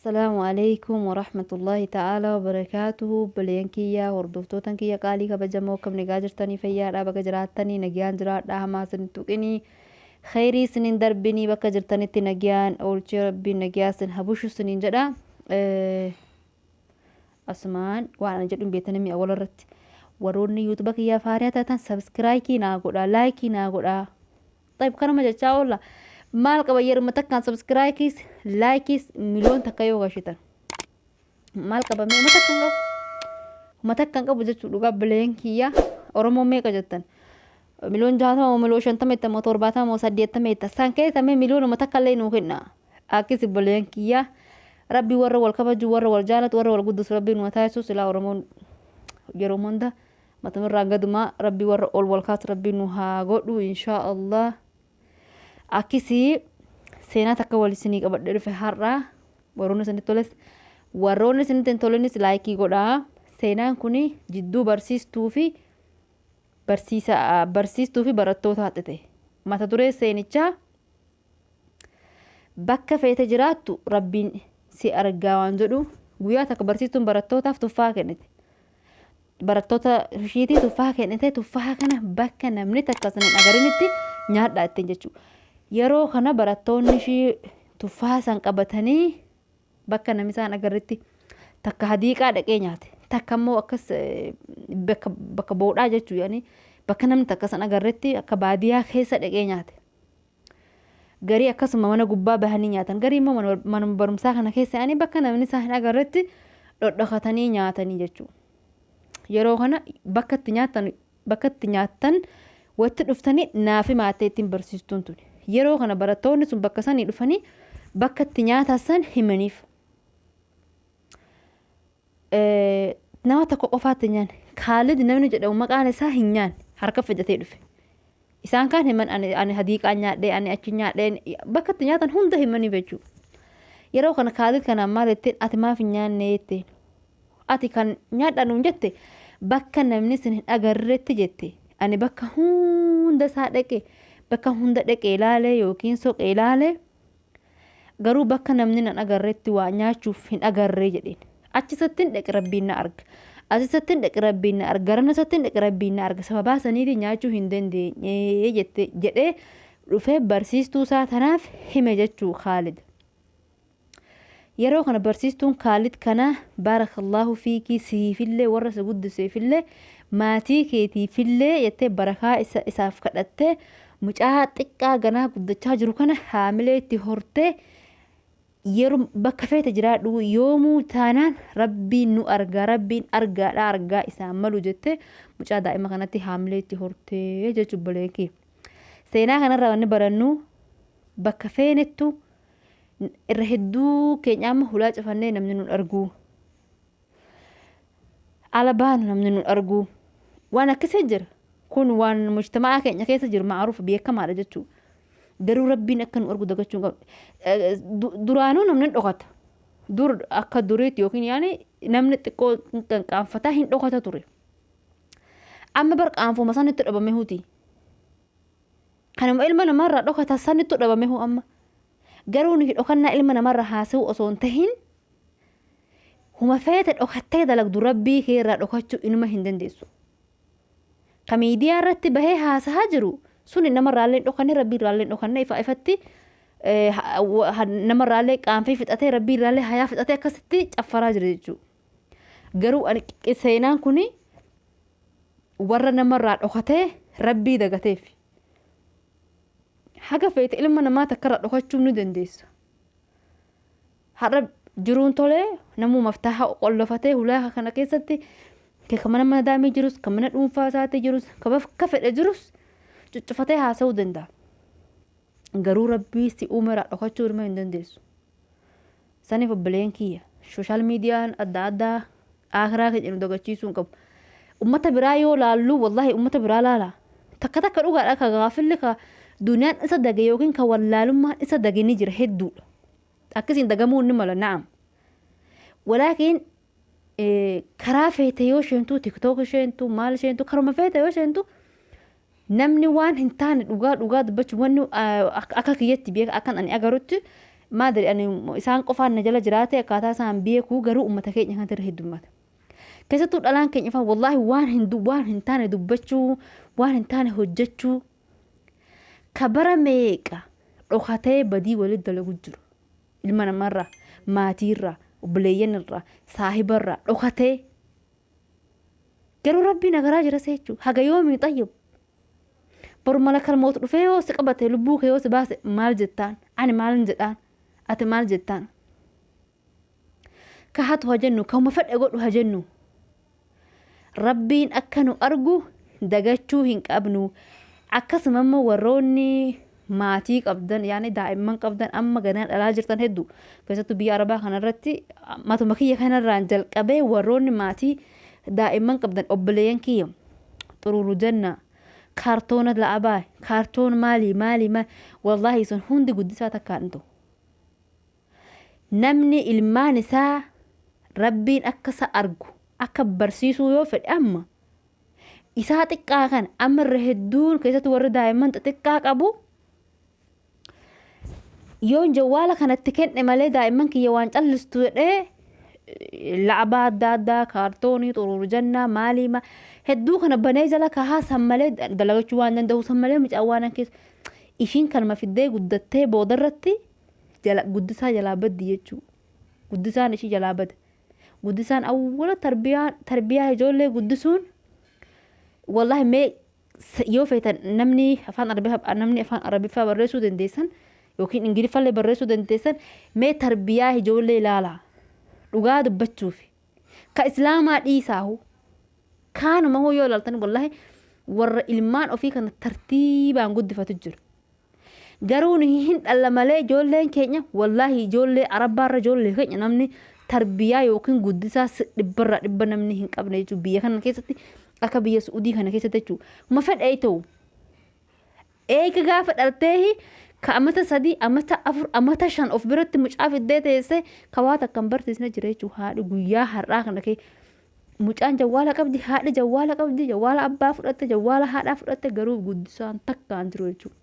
السلام عليكم ورحمة الله تعالى وبركاته. بلينكيا وردفتوتن كيا قالي كبجمو كم نجاجرتني فيا رابا جراتني نجيان جرات ما سنتوكني خيري سنين دربني بك جرتني تنجيان أول ربي نجياسن هبوشو سنين جدا أسمان وأنا جدهم بيتنمي أول رت وروني يوتيوبك يا فاريتا سبسكرايكي ناقودا لايكي ناقودا. طيب كنا مجا والله maal qaba yeruma takkaan subscribe like miliyoon takka yoo gashitan maal qaba ma takkaan qabu jechuu dhugaa bileen kiyya oromoo meeqa jettan miliyoon 60 miliyoon 50 mo 70 mo 80 san keessa mee miliyoon ma takka illee nuu kenna akkasi bileen kiyya rabbi warra wal kabaju warra wal jaalatu warra wal guddus rabbi nu taasisu sila oromoon yeroo hunda matamirraa gaduma rabbi warra ol wal kaas rabbi nu haa godhu insha Allah. Akkisi seenaa takka walisinii qabadhe dhufe har'a warroonni isin toles warroonni isin tolenis laayikii godhaa. Seenaan kuni jidduu barsiistuu fi barattoota haxite. Mata duree seenichaa bakka feete jiraattu rabbiin si argaa waan jedhu guyyaa takka barsiistuun barattootaaf tuffaa kennite. Barattoota ishiitii tuffaa kennite tuffaa kana bakka namni takka sanin agarinitti nyaadhaa ittiin jechuudha. Yeroo kana barattoonni ishii tuffaa san qabatanii bakka namni isaan agarritti takka hadiiqaa dhaqee nyaate takka immoo akkas bakka boodhaa jechuu yaani bakka namni takka san agarritti akka baadiyaa keessa dhaqee nyaate. Garii akkasuma mana gubbaa bahanii nyaatan garii immoo mana barumsaa kana keessa yaani bakka namni isaan agarritti dhodhokatanii nyaatanii jechuu. Yeroo kana bakka itti nyaatan watti dhuftanii naafi maattee ittiin barsiistuun tuni. Yeroo kana barattoonni sun bakka sanii dhufanii bakka itti nyaatasan himaniif. Nama tokko qofaatti nyaan Kaalid namni jedhamu maqaan isaa hin nyaan harka fiddatee dhufe. Isaan kaan himan ani hadiiqaa nyaadhee ani achi nyaadhee bakka itti nyaatan hunda himaniif jechuudha. Yeroo kana Kaalid kanaan maal jetteen ati maaf hin nyaanne jetteen ati kan nyaadhaan jette bakka namni sin hin agarreetti jette ani bakka hunda isaa dhaqee bakka hunda dhaqee ilaalee yookiin soqee ilaalee garuu bakka namni nan agarreetti waa nyaachuuf hin agarree jedheen achisattiin dhaqe rabbiin na arga asisattiin dhaqe rabbiin na arga garanasattiin dhaqe rabbiin na arga sababaa saniitii nyaachuu hin dandeenye jedhee dhufee barsiistuu isaa tanaaf hime jechuu Kaalid. Yeroo kana barsiistuun Kaalid kana barakallahu fiikii siifillee warra si guddiseefillee maatii keetiifillee jettee barakaa isaaf kadhattee mucaa xiqqaa ganaa guddachaa jiru kana haamilee itti hortee yeroo bakka feete jiraadhu yoomuu taanaan rabbiin nu argaa rabbiin argaa isaan malu jettee mucaa daa'ima kanatti haamilee itti hortee jechuun baleekee. Seenaa kanarraa wanni barannu bakka feenettu irra hedduu keenya amma hulaa cufannee namni nun argu ala baanu namni nun argu waan akkasii jira. Kun waan mujtamaa keenya keessa jiru maaruuf beekamaadha jechuudha. Garuu rabbiin akka nu argu dagachuun qabu. Duraanuu namni dhokata. Dur akka duriitti yookiin yaani namni xiqqoo qaanfataa hin dhokata ture. Amma bar qaanfuma sanitti dhabame huti. Kanuma ilma namarraa dhokata sanitti dhabame hu amma. Garuu ni dhokannaa ilma namarraa haasa'u osoo hin tahin huma feete dhokattee dalagdu rabbii keerraa dhokachuu inuma hin dandeessu. Kamiidiyaa irratti bahee haasahaa jiru suni namarraallee dhokanne rabbiirraallee dhokanne ifatti namarraallee qaanfee fixatee rabbiirraallee hayaa fixatee akkasitti caffaraa jira jechuudha. Garuu seenaan kuni warra namarraa dhokatee rabbii dagateef haga feete ilma namaa takkarraa dhokachuu ni dandeessa. Har'a jiruun tolee namuu maftaaha qollofatee hulaa kana keessatti kamana mana daamii jirus kamana dhuunfaa isaatti jirus ka fedhe jirus cuccufatee haasa'uu danda'a. Garuu rabbii si uumeraa dhokachuu ilma hin dandeessu. Saniif obboleen kiyya sooshaal miidiyaan adda addaa akhiraa keenya nu dagachiisuu hin qabu. Ummata biraa yoo laallu wallahi ummata biraa laala. Takka dhugaadha ka gaafilli ka duniyaan isa dage yookiin ka wallaalummaan isa dage ni jira hedduudha. Akkasiin dagamuu ni mala na'am. Walaakiin karaa feete yoo sheentu tiktook sheentu maal sheentu karuma feete yoo sheentu namni waan hin taane dhugaa dubbachuu wanni akka kiyyatti beeka akkan ani agarutti ما أدري أنا إسان قفان نجلا جراتي كاتا سان بيكو غرو أمتا كينيا كانت رهدومات كيستو الآن كينيا فا والله وان هنتاني دبچو وان هنتاني هجچو كبرا ميكا روخاتي بدي ولد دلقو جرو المنا مرة ماتيرا وبليين الرا صاحب الرا روخاتي قالوا ربي نغراج رسيتشو حقا يومي طيب برو ملك الموت رفيو سقبته لبوك يوس باس مال جتان أنا مال جتان أت مال جتان كهات هجنو كوما فد أقول هجنو ربين أكنو أرجو دقتشو هنك أبنو عكس ماما وروني ماتيك أبدان يعني دائما أبدان أما جنان الأجرتان هدو كيستو بيا ربا خنا رتي ما تمكيه خنا رانجل كبه وروني ماتي دائما أبدان أبليان كيم طرور جنة كارتون لعباي كارتون مالي ما والله يسون هندي قدسات كانتو نمني ilmaan isaa rabbiin akkasa argu akka barsiisuu yoo fedhe amma isaa xiqqaa kan amma irra hedduun keessatti warri daa'imman xiqqaa qabu yoon jawwaala kanatti kenne malee daa'imman kiyya waan callistu jedhee la'abaa adda addaa kaartoonii xuruur jannaa maalii ma hedduu kana banee jala kahaa san malee dalagachuu waan danda'u san malee mucaa waan keessa ishiin kanuma fiddee guddattee boodarratti guddisaa jalaa baddi jechuu guddisaan ishii jalaa bada guddisaan awwala tarbiyaa ijoollee guddisuun wallahi mee yoo feetan namni afaan arabiffaa barreessuu dandeessan yookiin ingiliffallee barreessuu dandeessan mee tarbiyaa ijoollee ilaalaa dhugaa dubbachuuf ka islaamaa dhiisaahu kaanuma hoo yoo ilaaltan wallahi warra ilmaan ofii kana tartiibaan guddifatu jiru garuu hin dhalla malee ijoolleen keenya wallahi ijoollee arabaarra ijoollee keenya namni tarbiyaa yookiin guddisaa dhibba namni hin qabne jechuudha biyya kana keessatti akka biyya Suudii kana keessatti jechuudha ma fedhee ta'u eega gaafa dhaltee ka amata 3 amata 4 amata 5 of biratti mucaa fiddee teesse kawaata kan barsiisna jira jechuudha haadhi guyyaa har'aa kana kee mucaan jawwaala qabdi haadhi jawwaala qabdi jawwaala abbaa fudhatte jawwaala haadhaa fudhatte garuu guddisaan takkaan jiru jechuudha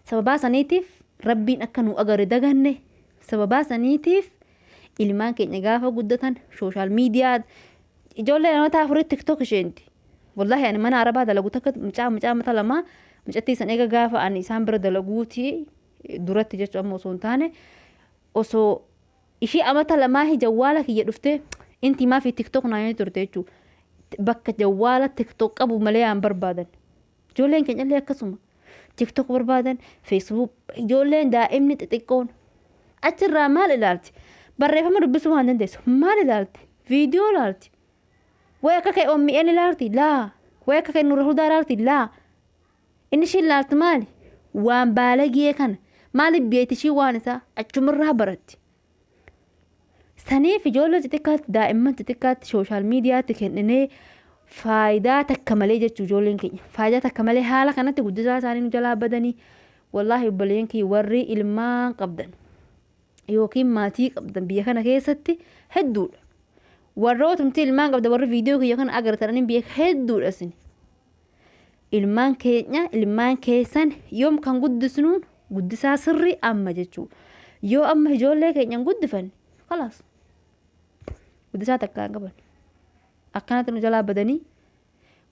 sababaa saniitiif rabbiin akka nu agare daganne sababaa saniitiif ilmaan keenya gaafa guddatan social media ijoollee namoota afurii tiktok isheenti wallahi ani mana arabaa dalagu takka mucaa mata lama mucattii san eega gaafa ani isaan bira dalaguuti duratti jechuu amma osoo hin taane osoo ishii amata lamaa jawwaala kiyya dhufte inti maa fi tiktok naayee turte jechuu bakka jawwaala tiktok qabu malee aan barbaadan ijoolleen keenya illee akkasuma tiktok barbaadan facebook ijoolleen daa'imni xixiqqoon achirraa maal ilaalti barreeffama dubbisuu waan dandeessu maal ilaalti viidiyoo ilaalti way akka kee OMN ilaalti laa way akka kee Nura Hudaa ilaalti laa inni ishii ilaalti maali waan baalagee kana maali beetishii waan isaa achumirraa baratti saniif ijoollee xixiqqaatti daa'imman xixiqqaatti social mediaatti kenninee faayidaa takka malee jechuu ijoolleen keenya faayidaa takka malee haala kanatti guddisaa isaanii nu jalaa badanii wallahi obboleen kii warri ilmaan qabdan yookiin maatii qabdan biyya kana keessatti hedduudha warrootumti ilmaan qabda warri viidiyoo kiyya kana agartanii biyya hedduudha isin ilmaan keenya ilmaan keessan yoom kan guddisnuun guddisaa sirrii amma jechuu yoo amma ijoollee keenyan guddifan khalaas guddisaa takkaan qaban akkanatti nu jalaa badanii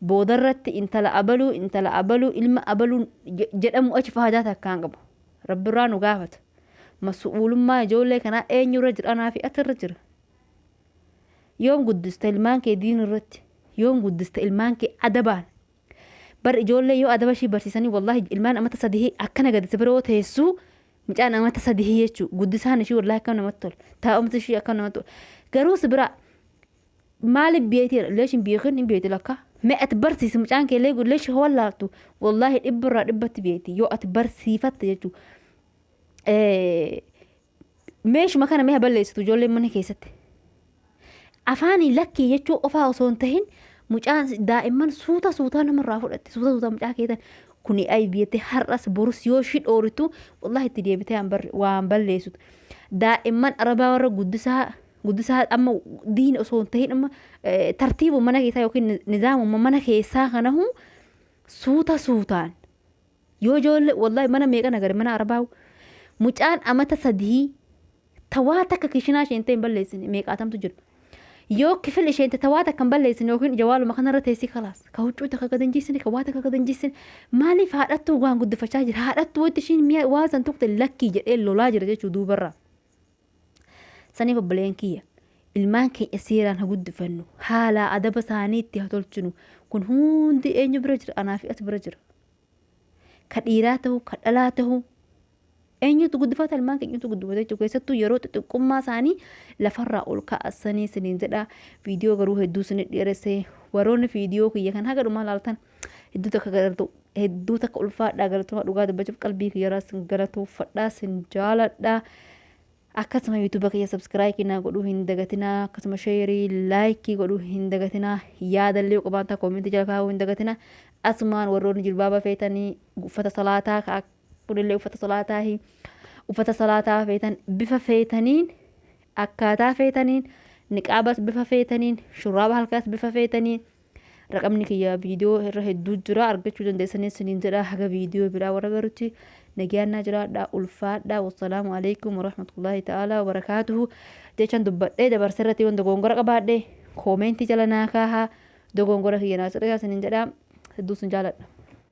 boodarratti intala abaluu ilma abaluu jedhamu achi faayidaa takkaan qabu rabbirraa nu gaafata mas'uulummaa ijoollee kanaa eenyurra jiranaa fi atirra jira yoom guddista ilmaan kee diin irratti yoom guddista ilmaan kee adabaan bar ijoollee yoo adaba ishii barsiisanii wallahi ilmaan amata 3 akkana gadisa biroo teessuu mucaan amata 3 jechuu guddisaan ishii wallahi akkam namatti tola taa'umsi ishii akkam namatti tola garuu sibira maali beeti leeshin beekin in beeti lakka me at barsiis mucaan kee leegu leesh wallaaltu wallahi dhibbirraa dhibbatti beeti yoo at barsiifatte jechuu meesh makana mee balleessitu ijoollee mana keessatti afaanii lakkii jechuu qofaa osoo hin tahin mucaan daa'imman suuta namarraa fudhatte suuta mucaa keetan kuni ay biyyatti har'as borus yoo shi dhooritu wallahi itti deebitee waan balleessitu daa'imman arabaa warra guddisaa amma diin osoo hin tahin amma tartiibu mana keessaa yookiin nizaamu mana keessaa kanahu suutaan yoo ijoollee wallahi mana meeqa nagari mana arabaa mucaan amata sadii tawaa takka kishinaa isheen ta'e hin balleessine meeqaatamtu jiru. Yoo kifil isheen tawaa takka hin balleessine yookiin jawaaluma kanarra teessii kalaas ka huccuu takka ka danjisine ka waa takka ka danjisine maaliif haadhattuu waan guddifachaa jira haadhattuu wanti ishiin mi'a waa san tuqte lakkii jedhee lolaa jira jechuu duubarraa. Saniif obboleen kiyya ilmaan keenya seeraan haa guddifannu haala adaba isaaniitti haa tolchinu kun hundi eenyu bira jira anaa fi ati bira jira. Ka dhiiraa ta'u ka dhalaa ta'u eenyutu guddifata ilmaan keenyutu guddifata jechuudha keessattuu yeroo xixiqqummaa isaanii lafarraa ol kaasanii siniin jedha viidiyoo garuu hedduu sinii dheeressee warroonni viidiyoo kiyya kan haga dhumaa laaltan hedduu takka ulfaadhaa galatuma dhugaa dubbachuuf qalbii kiyyaraa sin galatoofadhaa sin jaaladhaa. Akkasuma yuutuuba kiyya sabskiraayikii naa godhuu hin dagatinaa akkasuma sheerii laayikii godhuu hin dagatinaa yaadallee qabaata koomentii jala kaa'uu hin dagatinaa. Asumaan warroonni jilbaaba feetanii uffata salaataa kunillee uffata salaataa feetan bifa feetaniin akkaataa feetaniin niqaabas bifa feetaniin shurraaba halkaas bifa feetaniin raqamni kiyya viidiyoo irra hedduu jira argachuu dandeessanii siniin jedha haga viidiyoo biraa warra garutti nagaannaa jiraadhaa ulfaadhaa wassalaamu alaikum warahmatullaahi ta'aalaa wabarakaatuhu jechaan dubbadhee dabarsee irratti waan dogongora qabaadhe koomentii jala naa kaahaa dogongora kiyya naa sirreessaa siniin jedha hedduu sin jaaladha.